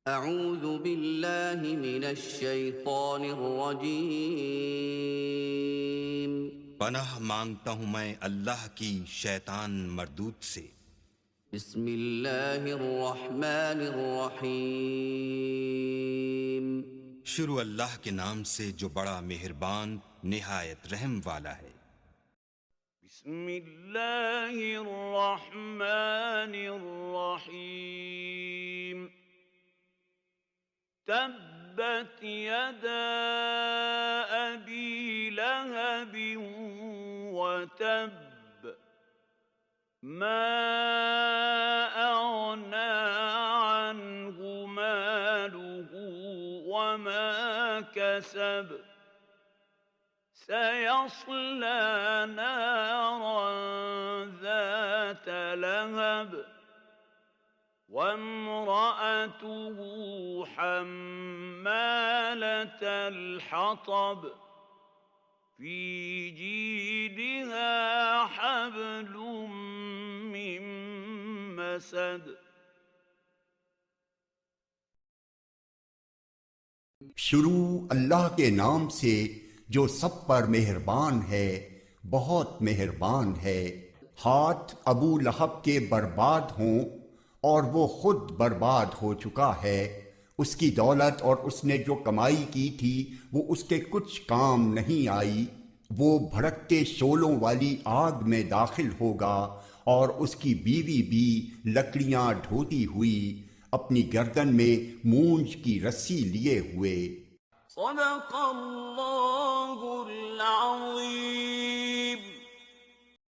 अऊज़ु बिल्लाहि मिनश शैतानिर रजीम। पनाह मांगता हूँ मैं अल्लाह की शैतान मरदूत से। बिस्मिल्लाहिर रहमानिर रहीम। शुरू अल्लाह के नाम से जो बड़ा मेहरबान निहायत रहम वाला है। बिस्मिल्लाहिर रहमानिर रहीम। तब्बत यदा अबी लहब व तब मा अगना अन्हु मालुहु व मा कसब सयस्ला नारन ذات लहब وامرأته حمالة الحطب في جيدها حبل من مسد। शुरू अल्लाह के नाम से जो सब पर मेहरबान है, बहुत मेहरबान है। हाथ अबू लहब के बर्बाद हों और वो खुद बर्बाद हो चुका है। उसकी दौलत और उसने जो कमाई की थी वो उसके कुछ काम नहीं आई। वो भड़कते शोलों वाली आग में दाखिल होगा और उसकी बीवी भी लकड़ियां ढोती हुई अपनी गर्दन में मूंज की रस्सी लिए हुए। सदक़ल्लाहुल अज़ीम।